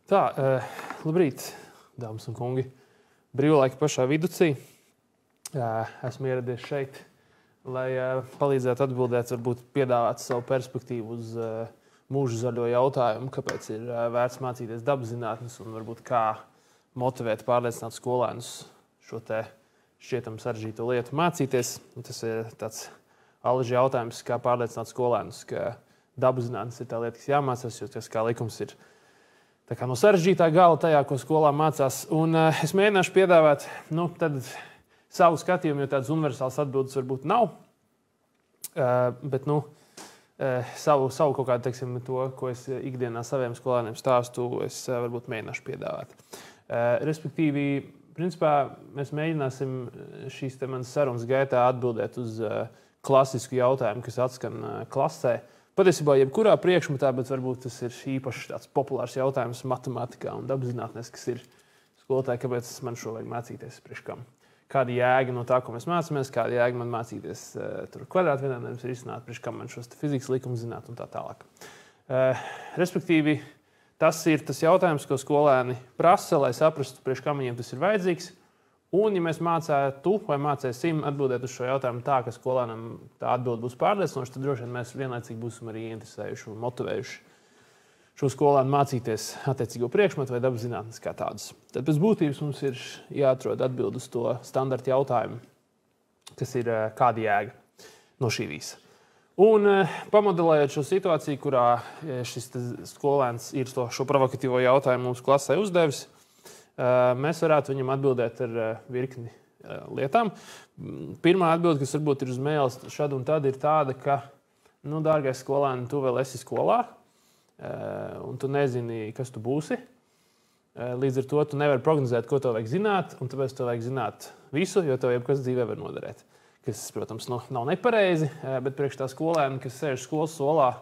Tā, labrīt, dāmas un kungi. Brīvlaika pašā viducī. Esmu ieradies šeit, lai palīdzētu atbildēt, varbūt piedāvāt savu perspektīvu uz mūža zaļo jautājumu, kāpēc ir vērts mācīties dabaszinātnes un varbūt kā motivēt, pārliecināt skolēnus šo te šķietam sarežģīto lietu mācīties. Tas ir tāds alaži jautājums, kā pārliecināt skolēnus, ka dabaszinātnes ir tā lieta, kas jāmācās, jo tas kā likums ir tā kā no sarežģītā gala tajā, ko skolā mācās. Un es mēģināšu piedāvāt savu skatījumu, jo tādas universālas atbildes varbūt nav. Bet savu kaut kādu, teiksim, to, ko es ikdienā saviem skolēniem stāstu, es varbūt mēģināšu piedāvāt. Respektīvi, principā, mēs mēģināsim šīs te manas sarunas gaitā atbildēt uz klasisku jautājumu, kas atskan klasē. Patiesībā jebkurā priekšmetā, bet varbūt tas ir īpaši tāds populārs jautājums matemātikā un dabaszinātnēs, kas ir skolotāji, kāpēc man šo vajag mācīties priekš kam. Kāda jēga no tā, ko mēs mācāmies, kāda jēga man mācīties tur kvadrātvienādojums risināt, priekš kam man šos fizikas likumus zināt un tā tālāk. Respektīvi, tas ir tas jautājums, ko skolēni prasa, lai saprastu, priekš kam viņiem tas ir vajadzīgs. Un, ja mēs mācētu vai mācēsim atbildēt uz šo jautājumu tā, ka skolēnam tā atbilde būs pārliecinoša, tad droši vien mēs vienlaicīgi būsim arī interesējuši un motivējuši šo skolēnu mācīties attiecīgo priekšmetu vai dabaszinātnes kā tādas. Tad pēc būtības mums ir jāatrod atbilde uz to standarta jautājumu, kas ir kāda jēga no šī visa. Un pamodelējot šo situāciju, kurā šis skolēns ir šo provokatīvo jautājumu mums klasē uzdevis, mēs varētu viņam atbildēt ar virkni lietām. Pirmā atbilde, kas varbūt ir uz mēles šad un tad, ir tāda, ka, dārgais skolēni, tu vēl esi skolā, un tu nezini, kas tu būsi. Līdz ar to tu nevari prognozēt, ko tev vajag zināt, un tāpēc tev vajag zināt visu, jo tev jebkas dzīvē var noderēt. Kas, protams, nav nepareizi, bet priekš tā skolēna, kas sēž skolas solā,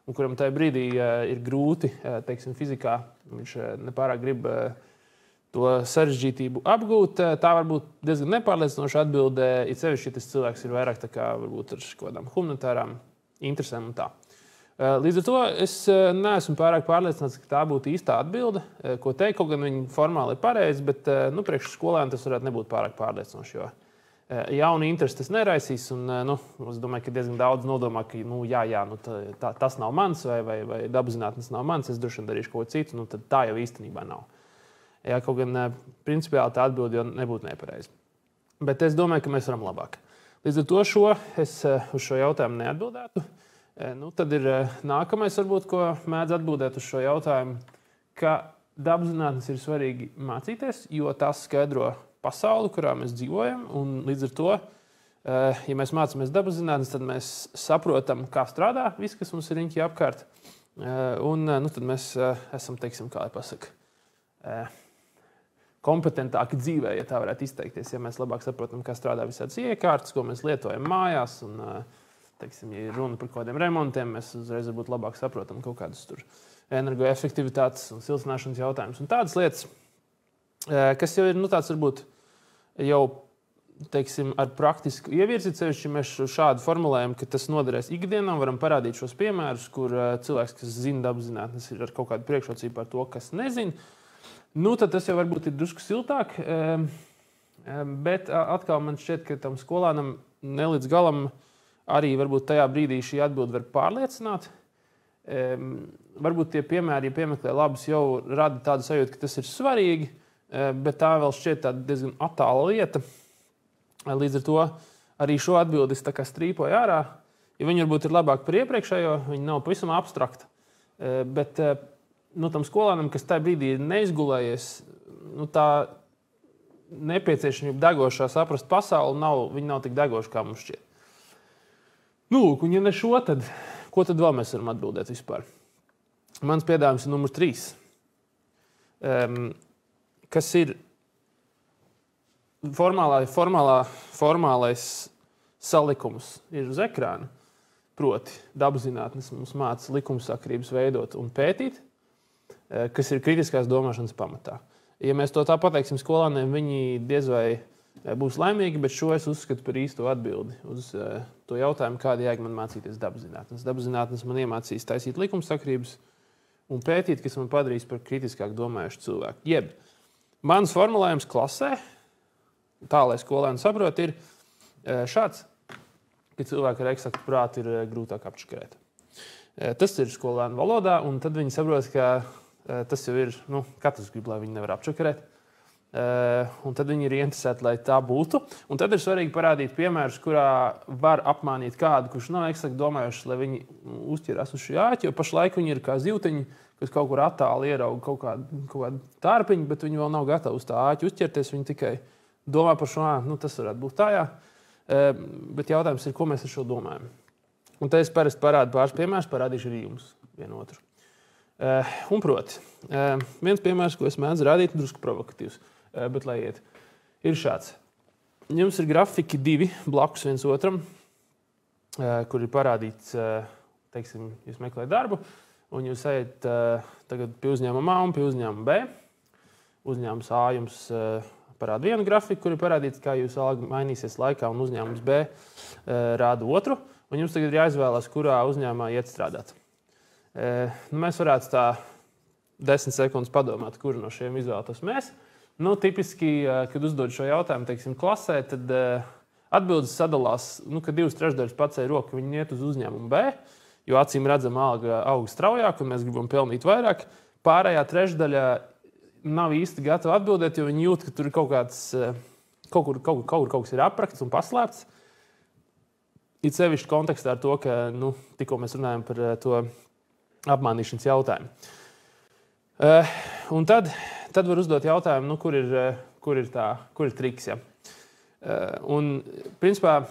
un kuram tajā brīdī ir grūti, teiksim, fizikā, viņš nepārāk grib to sarežģītību apgūt, tā var būt diezgan nepārliecinoša atbilde, it sevišķi, ja tas cilvēks ir vairāk tā kā varbūt ar kādām humanitārām interesēm un tā. Līdz ar to es neesmu pārāk pārliecināts, ka tā būtu īstā atbilde, ko teikt, kaut gan viņi formāli ir pareizi, bet priekš skolēniem tas varētu nebūt pārāk pārliecinoši, jo jauni interesi tas neraisīs, un es domāju, ka diezgan daudz nodomā, ka tas nav mans vai dabaszinātnes nav mans, es droši vien darīšu kaut ko citu, tad tā jau īstenībā nav. Jā, kaut gan principiāli tā atbilde jau nebūtu nepareiza. Bet es domāju, ka mēs varam labāk. Līdz ar to es uz šo jautājumu neatbildētu. Tad ir nākamais, varbūt, ko mēdz atbildēt uz šo jautājumu, ka dabaszinātnes ir svarīgi mācīties, jo tas skaidro pasauli, kurā mēs dzīvojam. Un līdz ar to, ja mēs mācāmies dabaszinātnes, tad mēs saprotam, kā strādā viss, kas mums ir riņķī apkārt. Un tad mēs esam, teiksim, kā lai pasaka, kompetentāki dzīvē, ja tā varētu izteikties, ja mēs labāk saprotam, kā strādā visādas iekārtas, ko mēs lietojam mājās, un, teiksim, ja runa par kādiem remontiem, mēs uzreiz varbūt labāk saprotam kaut kādus tur energoefektivitātes un siltināšanas jautājumus un tādas lietas, kas jau ir, tāds varbūt jau, teiksim, ar praktisku ievirzi, sevišķi mēs šādu formulējumu, ka tas noderēs ikdienā, varam parādīt šos piemērus, kur cilvēks, kas zina dabaszinātnes, ir ar kaut kādu priekšrocību par to, kas nezina. Tad tas jau varbūt ir drusku siltāk, bet atkal man šķiet, ka tam skolānam nelīdz galam arī varbūt tajā brīdī šī atbilde var pārliecināt. Varbūt tie piemēri, ja piemeklē labus, jau rada tādu sajūtu, ka tas ir svarīgi, bet tā vēl šķiet tāda diezgan attāla lieta. Līdz ar to arī šo atbildi es tā kā strīpoju ārā. Ja viņi varbūt ir labāk par iepriekšējo, viņi nav pavisam abstrakti, bet tam skolēnam, kas tajā brīdī ir neizgulējies, tā nepieciešamība degošā saprast pasauli, viņi nav tik degoši, kā mums šķiet. Un ja ne šo, tad ko tad vēl mēs varam atbildēt vispār? Mans piedāvājums ir numurs 3, kas ir formālais salikums ir uz ekrāna. Proti, dabaszinātnes mums māca likumsakarības veidot un pētīt, kas ir kritiskās domāšanas pamatā. Ja mēs to tā pateiksim skolāniem, viņi diez vai būs laimīgi, bet šo es uzskatu par īsto atbildi uz to jautājumu, kāda jēga man mācīties dabaszinātnes. Dabaszinātnes man iemācīs taisīt likumsakarības un pētīt, kas man padarīs par kritiskāk domājušu cilvēku. Jeb, mans formulējums klasē, tā, lai skolēni saprot, ir šāds, ka cilvēki ar eksaktu prātu ir grūtāk apčakarēt. Tas ir skolēnu valodā, un tad viņi saprot, ka tas jau ir, katrs grib, lai viņi nevar apčakarēt. Un tad viņi ir interesēti, lai tā būtu. Un tad ir svarīgi parādīt piemērus, kurā var apmānīt kādu, kurš nav eksakti domājuši, lai viņi uzķerās uz šī āķi, jo pašlaik viņi ir kā zivtiņi, kas kaut kur attāli ierauga kaut kādu tārpiņu, bet viņi vēl nav gatavi uz tā āķi uzķerties. Viņi tikai domā par šo, tas varētu būt tā, jā. Bet jautājums ir, ko mēs ar šo domājam. Un te es parasti parādu pāris piemērus, parādīšu arī jums vienu otru. Un proti, viens piemērs, ko es mēdzu rādīt, drusku provokatīvs, bet lai iet, ir šāds. Jums ir grafiki 2 blakus viens otram, kur ir parādīts, teiksim, jūs meklējat darbu, un jūs ejat tagad pie uzņēmuma A un pie uzņēmuma B. Uzņēmums A jums parāda vienu grafiku, kur ir parādīts, kā jūsu alga mainīsies laikā, un uzņēmums B rāda otru, un jums tagad ir jāizvēlās, kurā uzņēmumā iet strādāt. Mēs varētu tā 10 sekundes padomāt, kuru no šiem izvēlētos mēs. Tipiski, kad uzdod šo jautājumu, teiksim, klasē, tad atbildes sadalās, ka 2/3 pacēla roku, viņi iet uz uzņēmumu B, jo acīm redzam alga aug straujāk, un mēs gribam pelnīt vairāk. Pārējā trešdaļa nav īsti gatava atbildēt, jo viņi jūt, ka tur ir kaut kas ir aprakts un paslēpts. It sevišķi kontekstā ar to, ka tikko mēs runājam par to apmānīšanas jautājumu. Un tad var uzdot jautājumu, kur ir triks. Ja? Un, principā,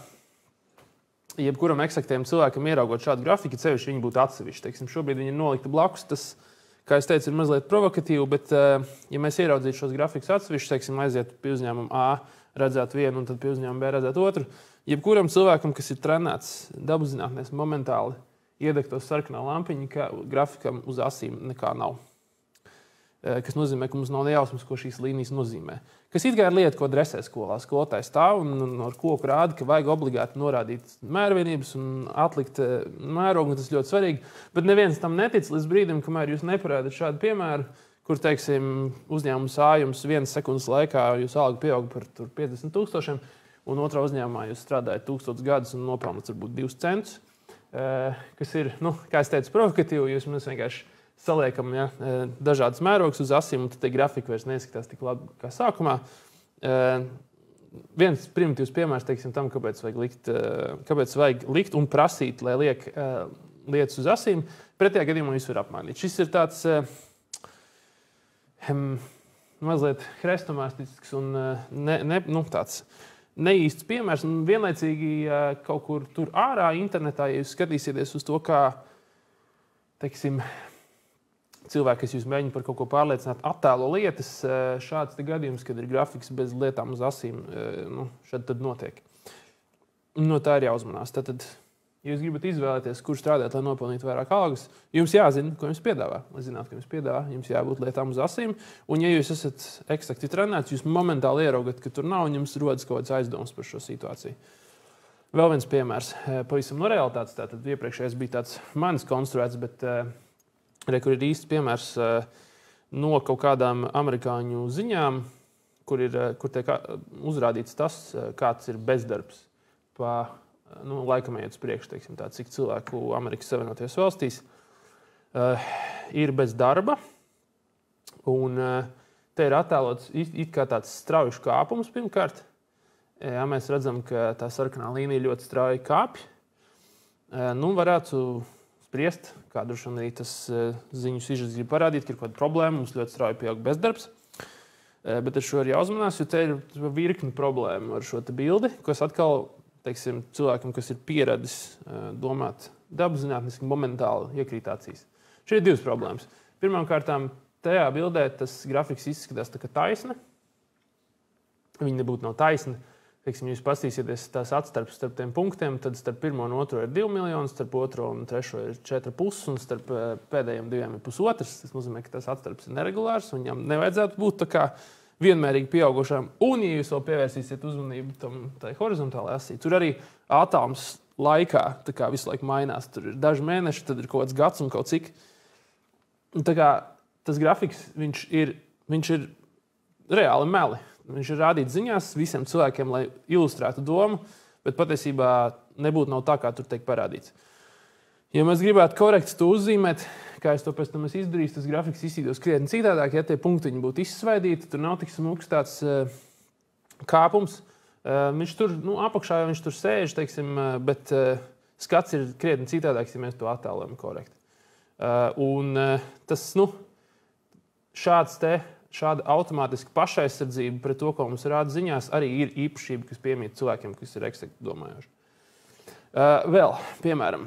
jebkuram eksaktiem cilvēkam ieraugot šādu grafiku, sevišķi viņi būtu atsevišķi. Teiksim, šobrīd viņi ir nolikti blakus. Tas, kā es teicu, ir mazliet provokatīvi, bet, ja mēs ieraudzītu šos grafikus atsevišķi, teiksim, aiziet pie uzņēmuma A, redzētu vienu, un tad pie uzņēmuma B redzētu otru, jebkuram cilvēkam, kas ir trenēts dabaszinātnēs, momentāli iedegtos sarkanā lampiņa, ka grafikam uz asīm nekā nav. Kas nozīmē, ka mums nav nejausmas, ko šīs līnijas nozīmē. Kas it kā ir lieta, ko dresē skolā. Skolotājs stāv un ar koku rāda, ka vajag obligāti norādīt mērvienības un atlikt mērogu, un tas ļoti svarīgi. Bet neviens tam netic līdz brīdim, kamēr jūs neparādat šādu piemēru, kur, teiksim, uzņēmums A jums 1 sekundes laikā jūs alga pieaug par 50 000, un otrā uzņēmumā jūs strādājat 1000 gadus un nopelnat varbūt 2 centus. Kas ir, kā es teicu, provokatīvi, jūs mēs vienkārši saliekam dažādas mērogus uz asīm, un tad tie grafiki vairs neizskatās tik labi kā sākumā. Viens primitīvs piemērs, teiksim, tam, kāpēc vajag likt un prasīt, lai liek lietas uz asīm, pretējā gadījumā jūs var apmainīt. Šis ir tāds mazliet hrestomāstisks un tāds neīsts piemērs, un vienlaicīgi kaut kur tur ārā internetā, ja jūs skatīsieties uz to, kā, teiksim, cilvēki, kas jūs mēģina par kaut ko pārliecināt, attēlo lietas, šāds te gadījums, kad ir grafiks bez lietām uz asīm, šad tad notiek. No tā ir jāuzmanās. Tātad, ja jūs gribat izvēlēties, kur strādāt, lai nopelnītu vairāk algas, jums jāzina, ko jums piedāvā. Lai zinātu, ko jums piedāvā, jums jābūt lietām uz asīm. Un, ja jūs esat eksakti trenēts, jūs momentāli ieraugat, ka tur nav, un jums rodas kaut kāds aizdoms par šo situāciju. Vēl viens piemērs, pavisam no realitātes. Tātad iepriekšējais bija tāds manis konstruēts, bet kur ir īsts piemērs no kaut kādām amerikāņu ziņām, kur tiek uzrādīts tas, kāds ir bezdarbs pa laikam ejot uz priekšu, teiksim, tā, cik cilvēku Amerikas Savienotajās valstīs ir bez darba. Un te ir attēlots it kā tāds straujušs kāpums pirmkārt. Ja mēs redzam, ka tā sarkanā līnija ļoti strauji kāpj. Varētu spriest, kā droši vien arī tas ziņu sižets grib parādīt, ka ir kaut kāda problēma, mums ļoti strauji pieaug bezdarbs. Bet ar šo ir jāuzmanās, jo te ir virkni problēma ar šo te bildi, kas atkal, teiksim, cilvēkam, kas ir pieradis domāt dabaszinātniski, momentāli iekrīt acīs. Šeit ir divas problēmas. Pirmkārtām, tajā bildē tas grafiks izskatās tā kā taisna. Viņa nebūtu nav taisna. Teiksim, jūs pastīsieties tās atstarpes starp tiem punktiem, tad starp pirmo un otro ir 2 miljoni, starp otro un trešo ir 4,5 un starp pēdējiem 2 ir 1,5. Tas nozīmē, ka tas atstarpes ir neregulārs un viņam nevajadzētu būt tā kā vienmērīgi pieaugušām. Un, ja jūs vēl pievērsīsiet uzmanību tai horizontālajai asī, tur arī atoms laikā tā kā visu laiku mainās. Tur ir daži mēneši, tad ir kaut kāds gads un kaut cik. Tā kā tas grafiks, viņš ir reāli meli. Viņš ir rādīts ziņās visiem cilvēkiem, lai ilustrētu domu, bet patiesībā nebūtu nav tā, kā tur tiek parādīts. Ja mēs gribētu korekti to uzzīmēt, kā es to pēc tam izdarīju, tas grafiks izsīdos krietni citādāk, ja tie punktiņi būtu izsvaidīti, tur nav tik smūgs tāds kāpums. Viņš tur, apakšā jau viņš tur sēž, teiksim, bet skats ir krietni citādāks, ja mēs to attēlojam korekti. Un tas, šāda automātiska pašaizsardzība pret to, ko mums rāda ziņās, arī ir īpašība, kas piemīt cilvēkiem, kas ir eksakti domājoši. Vēl, piemēram,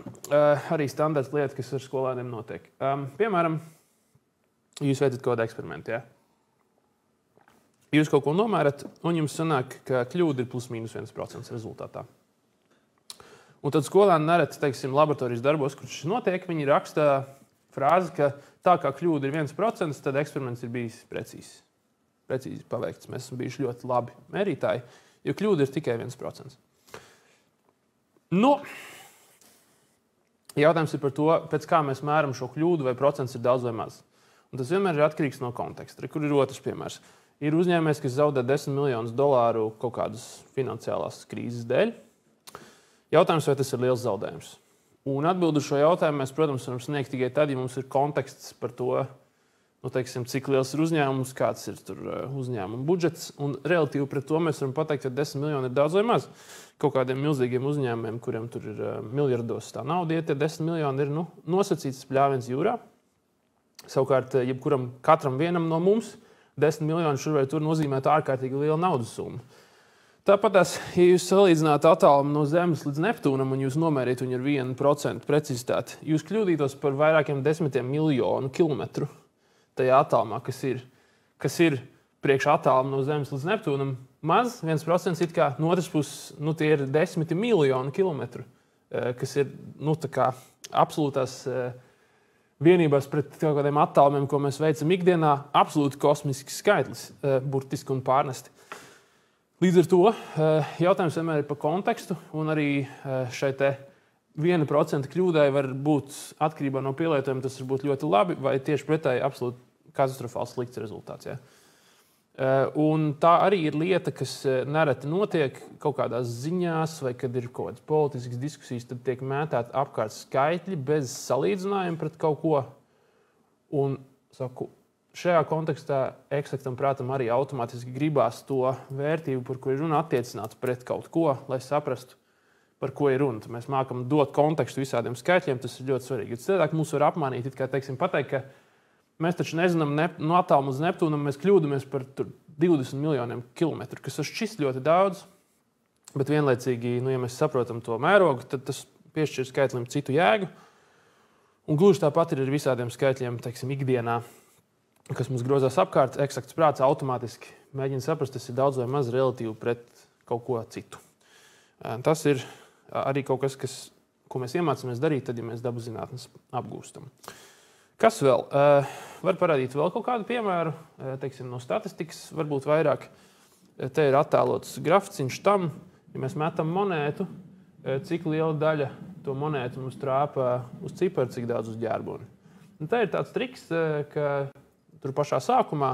arī standarts lieta, kas ar skolēniem notiek. Piemēram, jūs veicat kaut kādu eksperimentu, ja? Jūs kaut ko nomērat, un jums sanāk, ka kļūda ir +- 1% rezultātā. Un tad skolēni nereti, teiksim, laboratorijas darbos, kur šis notiek, viņi raksta frāzi, ka tā kā kļūda ir 1%, tad eksperiments ir bijis precīzi paveikts. Mēs esam bijuši ļoti labi mērītāji, jo kļūda ir tikai 1%. Jautājums ir par to, pēc kā mēs mēram šo kļūdu, vai procents ir daudz vai maz. Un tas vienmēr ir atkarīgs no konteksta. Kur ir otrs piemērs? Ir uzņēmējs, kas zaudē $10 miljonus kaut kādas finansiālās krīzes dēļ. Jautājums, vai tas ir liels zaudējums? Un atbildi uz šo jautājumu mēs, protams, varam sniegt tikai tad, ja mums ir konteksts par to, teiksim, cik liels ir uzņēmums, kāds ir tur uzņēmuma budžets. Un relatīvi pret to mēs varam pateikt, ka 10 miljoni ir daudz vai maz. Kaut kādiem milzīgiem uzņēmumiem, kuriem tur ir miljardos tā nauda, ja tie 10 miljoni ir nosacīts spļāviens jūrā. Savukārt, katram vienam no mums 10 miljoni šur vai tur nozīmētu ārkārtīgi lielu naudas summu. Tāpat, ja jūs salīdzinātu attālumu no Zemes līdz Neptūnam un jūs nomērītu viņu ar 1% precizitāti, jūs kļūdītos par vairākiem 10 miljonu kilometru tajā attālumā, kas ir priekš attālumu no Zemes līdz Neptūnam. Maz, 1% it kā no otras puses, tie ir 10 miljonu kilometru, kas ir, tā kā absolūtās vienībās pret kaut kādiem attālumiem, ko mēs veicam ikdienā, absolūti kosmisks skaitlis, burtiski un pārnesti. Līdz ar to jautājums vienmēr ir par kontekstu, un arī šai te 1% kļūdai var būt atkarībā no pielietojuma, tas var būt ļoti labi, vai tieši pretēji absolūti katastrofāls slikts rezultāts. Ja? Un tā arī ir lieta, kas nereti notiek kaut kādās ziņās, vai kad ir kaut kādas politiskas diskusijas, tad tiek mētāti apkārt skaitļi bez salīdzinājuma pret kaut ko. Un, šajā kontekstā eksaktam prātam arī automātiski gribās to vērtību, par ko ir runa, attiecināt pret kaut ko, lai saprastu, par ko ir runa. Mēs mākam dot kontekstu visādiem skaitļiem, tas ir ļoti svarīgi. Citādāk mūs var apmānīt, kā pateikt, ka mēs taču nezinām no attāluma uz Neptūnam, mēs kļūdamies par 20 miljoniem kilometru, kas šķist ļoti daudz, bet vienlaicīgi, ja mēs saprotam to mērogu, tad tas piešķir skaitlim citu jēgu. Un gluži tāpat ir ar visādiem skaitļiem, teiksim, ikdienā, kas mums grozās apkārt, eksakts prāts automātiski mēģina saprast, tas ir daudz vai maz relatīvi pret kaut ko citu. Tas ir arī kaut kas, ko mēs iemācāmies darīt, tad, ja mēs dabas zinātnes apgūstam. Kas vēl? Var parādīt vēl kaut kādu piemēru, teiksim, no statistikas, varbūt vairāk. Te ir attēlots graficiņš tam, ja mēs metam monētu, cik liela daļa to monētu mums trāpa uz ciparu, cik daudz uz ģērboni. Un te ir tāds triks, ka tur pašā sākumā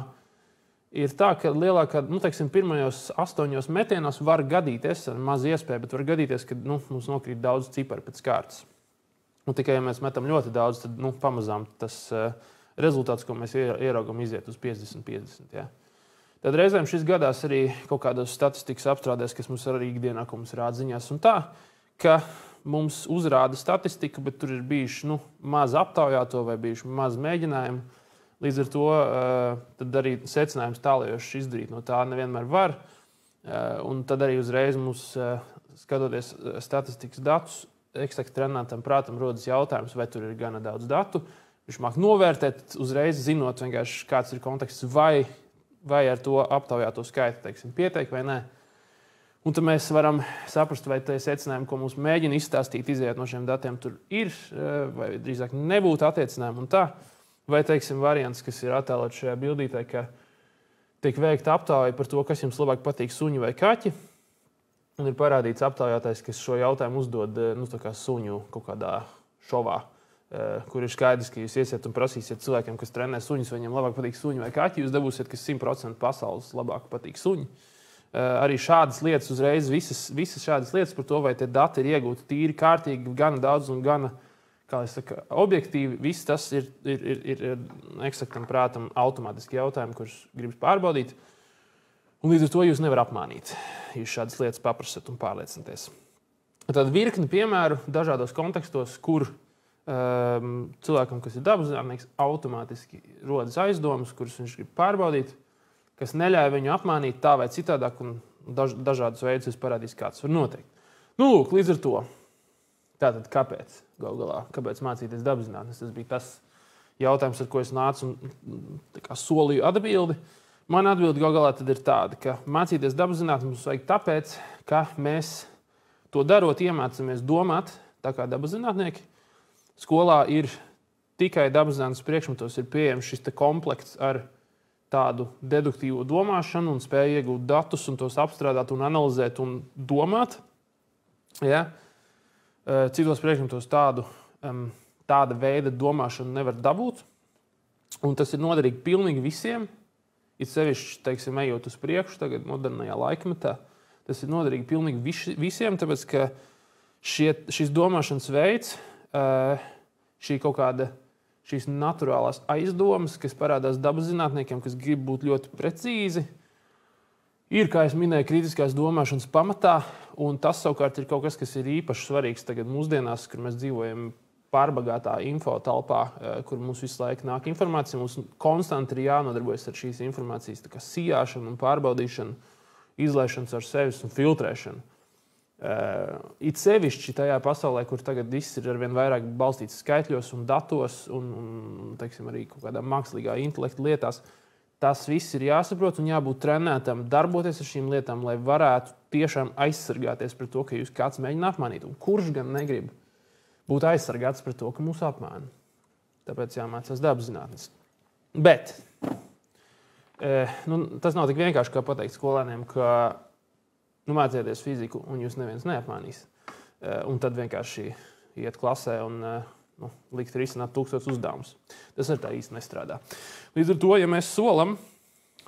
ir tā, ka lielākā, teiksim, pirmajos 8 metienos var gadīties, maz iespēja, bet var gadīties, ka mums nokrīt daudz ciparu pēc kārtas. Un tikai, ja mēs metam ļoti daudz, tad pamazām tas rezultāts, ko mēs ieraugam, iziet uz 50-50. Ja? Tad reizēm šis gadās arī kaut kādos statistikas apstrādēs, kas mums arī ikdienā, ko mums rāda ziņās. Un tā, ka mums uzrāda statistika, bet tur ir bijuši maz aptaujāto vai bijuši maz mēģinājumu. Līdz ar to tad arī secinājums tālējoši izdarīt no tā nevienmēr var. Un tad arī uzreiz mums, skatoties statistikas datus, eksakti trenētam prātam rodas jautājums, vai tur ir gana daudz datu. Viņš māk novērtēt, uzreiz zinot, vienkārši kāds ir konteksts, vai ar to aptaujāto skaitu, teiksim, pietiek vai nē. Un tad mēs varam saprast, vai tie secinājumi, ko mums mēģina izstāstīt, izējot no šiem datiem, tur ir, vai drīzāk nebūtu attiecinājumi un tā. Vai, teiksim, variants, kas ir attēlots šajā bildītē, ka tiek veikta aptauja par to, kas jums labāk patīk, suņi vai kaķi. Un ir parādīts aptaujātais, kas šo jautājumu uzdod tā kā suņu kaut kādā šovā. kur ir skaidrs, ka jūs iesiet un prasīsiet cilvēkiem, kas trenē suņus, vai viņiem labāk patīk suņi vai kaķi, jūs dabūsiet, ka 100% pasaules labāk patīk suņi. Arī šādas lietas uzreiz, visas šādas lietas par to, vai tie dati ir iegūti tīri, kārtīgi, gana daudz un gana, kā es saku, objektīvi, viss tas ir eksaktam prātam automātiski jautājumi, kurus gribas pārbaudīt. Un līdz ar to jūs nevar apmānīt, jūs šādas lietas paprasat un pārliecināties. Tad virkni piemēru dažādos kontekstos, kur cilvēkam, kas ir dabaszinātnieks, automātiski rodas aizdomas, kuras viņš grib pārbaudīt, kas neļauj viņu apmānīt tā vai citādāk, un dažādus veidus parādīs, kā tas var noteikt. Nu, lūk, līdz ar to. Tātad, kāpēc? Galu galā, kāpēc mācīties dabaszinātnes? Tas bija tas jautājums, ar ko es nācu un solīju atbildi. Mana atbilde galu galā tad ir tāda, ka mācīties dabaszinātnes mums vajag tāpēc, ka mēs to darot iemācāmies domāt tā kā dabaszinātnieki. Skolā ir tikai dabaszinātnes priekšmetos ir pieejams šis komplekts ar tādu deduktīvo domāšanu un spēju iegūt datus un tos apstrādāt un analizēt un domāt. Ja? Citos priekšmetos tāda veida domāšanu nevar dabūt. Un tas ir noderīgi pilnīgi visiem. It sevišķi, teiksim, ejot uz priekšu tagad modernajā laikmetā. Tas ir noderīgi pilnīgi visiem, tāpēc, ka šis domāšanas veids, šīs naturālās aizdomas, kas parādās dabaszinātniekiem, kas grib būt ļoti precīzi, ir, kā es minēju, kritiskās domāšanas pamatā, un tas savukārt ir kaut kas, kas ir īpaši svarīgs tagad mūsdienās, kur mēs dzīvojam pārbagātā info telpā, kur mums visu laiku nāk informācija. Mums konstanti ir jānodarbojas ar šīs informācijas sijāšanu un pārbaudīšanu, izlaišanu ar sevis un filtrēšanu. It sevišķi tajā pasaulē, kur tagad viss ir arvien vairāk balstīts skaitļos un datos un teiksim, arī kaut kādā mākslīgā intelekta lietās, tas viss ir jāsaprot un jābūt trenētam, darboties ar šīm lietām, lai varētu tiešām aizsargāties pret to, ka jūs kāds mēģina apmānīt. Un kurš gan negrib būt aizsargāts pret to, ka mūs apmāna? Tāpēc jāmācās dabaszinātnes. Bet tas nav tik vienkārši, kā pateikt skolēniem, ka mācieties fiziku un jūs neviens neapmānīs. Un tad vienkārši iet klasē un likt risināt 1000 uzdevumus. Tas ar tā īsti nestrādā. Līdz ar to, ja mēs solam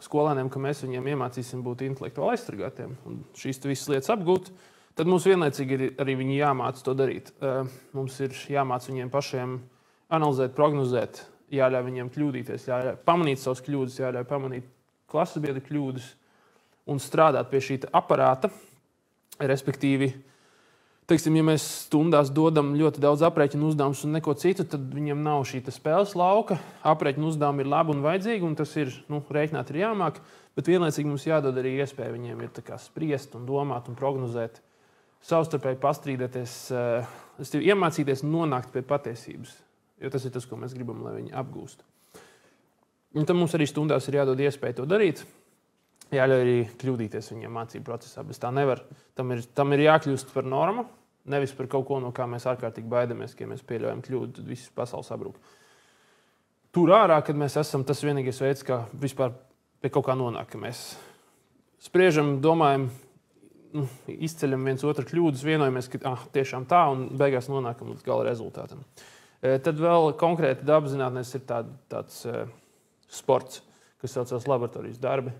skolēniem, ka mēs viņiem iemācīsim būt intelektuāli aizsargātiem un šīs visas lietas apgūt, tad mums vienlaicīgi ir arī viņi jāmāc to darīt. Mums ir jāmāc viņiem pašiem analizēt, prognozēt, jāļauj viņiem kļūdīties, jāļauj pamanīt savas kļūdas, jāļauj pamanīt klases biedru kļūdas un strādāt pie šī aparāta. Respektīvi, teiksim, ja mēs stundās dodam ļoti daudz aprēķinu uzdevumus un neko citu, tad viņiem nav šī spēles lauka. Aprēķinu uzdevumi ir labi un vajadzīgi, un tas ir, rēķināt ir jāmāk, bet vienlaicīgi mums jādod arī iespēja viņiem ir spriest un domāt un prognozēt, savstarpēji pastrīdēties, iemācīties nonākt pie patiesības, jo tas ir tas, ko mēs gribam, lai viņi apgūst. Un tad mums arī stundās ir jādod iespēja to darīt. Jāļauj arī kļūdīties viņiem mācību procesā, bet tā nevar. Tam ir jākļūst par normu, nevis par kaut ko, no kā mēs ārkārtīgi baidamies, ka ja mēs pieļaujam kļūdu, tad viss pasaules sabrūk. Tur ārā, kad mēs esam, tas vienīgais veids, kā vispār pie kaut kā nonāk, ka mēs spriežam, domājam, izceļam viens otru kļūdas, vienojamies, ka tiešām tā, un beigās nonākam līdz gala rezultātam. Tad vēl konkrēti dabaszinātnēs ir tāds sports, kas saucās laboratorijas darbi.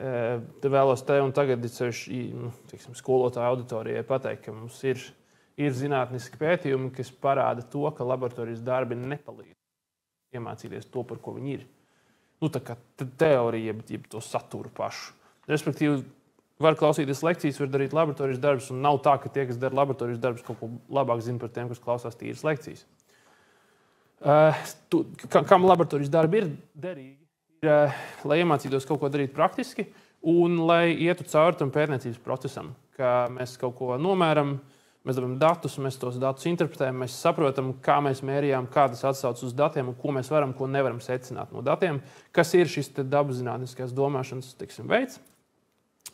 Te vēlos te un tagad skolotāju auditorijai pateikt, ka mums ir zinātniski pētījumi, kas parāda to, ka laboratorijas darbi nepalīdz iemācīties to, par ko viņi ir. Tā kā teorija, jeb to saturu pašu. Respektīvi, var klausīties lekcijas, var darīt laboratorijas darbus, un nav tā, ka tie, kas dara laboratorijas darbus, kaut ko labāk zina par tiem, kas klausās tīras lekcijas. Kam laboratorijas darbi ir derīgi? Lai iemācītos kaut ko darīt praktiski un lai ietu cauri tam pētniecības procesam, ka mēs kaut ko nomēram, mēs dabam datus, mēs tos datus interpretējam, mēs saprotam, kā mēs mērījām, kā tas atsauc uz datiem un ko mēs varam, ko nevaram secināt no datiem, kas ir šis dabaszinātniskās domāšanas veids.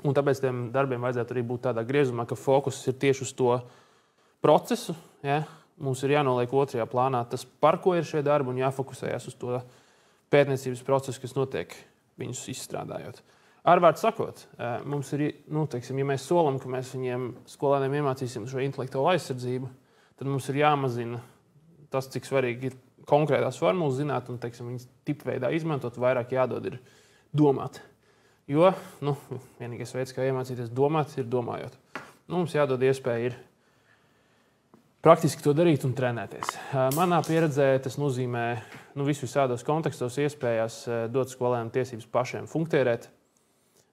Un tāpēc tiem darbiem vajadzētu arī būt tādā griezumā, ka fokus ir tieši uz to procesu. Ja? Mums ir jānoliek otrajā plānā tas, par ko ir šie darbi, un jāfokusējas uz to pētniecības procesu, kas notiek viņus izstrādājot. Ārvārds sakot, mums ir, ja mēs solam, ka mēs viņiem skolēniem iemācīsim šo intelektuālo aizsardzību, tad mums ir jāmazina tas, cik svarīgi ir konkrētās formulas zināt un, teiksim, viņas tipveidā izmantot, vairāk jādod ir domāt. Jo, vienīgais veids, kā iemācīties domāt, ir domājot. Mums jādod iespēja ir praktiski to darīt un trenēties. Manā pieredzē tas nozīmē visādos kontekstos iespējās dot skolēniem tiesības pašiem funktērēt,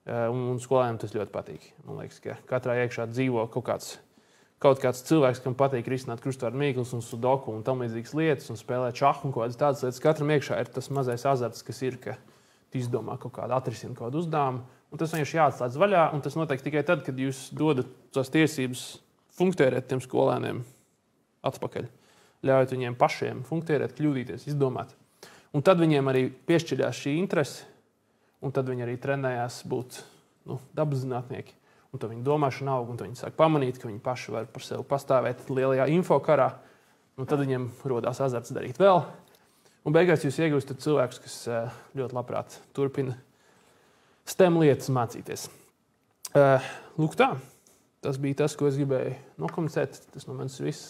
un skolēniem tas ļoti patīk. Man liekas, ka katrā iekšā dzīvo kaut kāds cilvēks, kam patīk risināt krustvārdu mīklas un sudoku un tam līdzīgas lietas un spēlēt šahu un kaut kādas tādas lietas. Katram iekšā ir tas mazais azarts, kas ir, ka tu izdomā kaut kādu atrisinu kādu uzdevumu, un tas vienkārši jāatslēdz vaļā, un tas notiek tikai tad, kad jūs dodat tās tiesības funktērēt tiem skolēniem atpakaļ. Ļaujat viņiem pašiem funktērēt, kļūdīties, izdomāt. Un tad viņiem arī piešķirās šī interese, un tad viņi arī trenējās būt dabas zinātnieki. Un to viņu domāšana aug, un viņi sāk pamanīt, ka viņi paši var par sevi pastāvēt lielajā infokarā. Un tad viņiem rodās azarts darīt vēl. Un beigās jūs iegūstat cilvēkus, kas ļoti labprāt turpina STEM lietas mācīties. Lūk tā. Tas bija tas, ko es gribēju nokomunicēt. Tas no manis viss.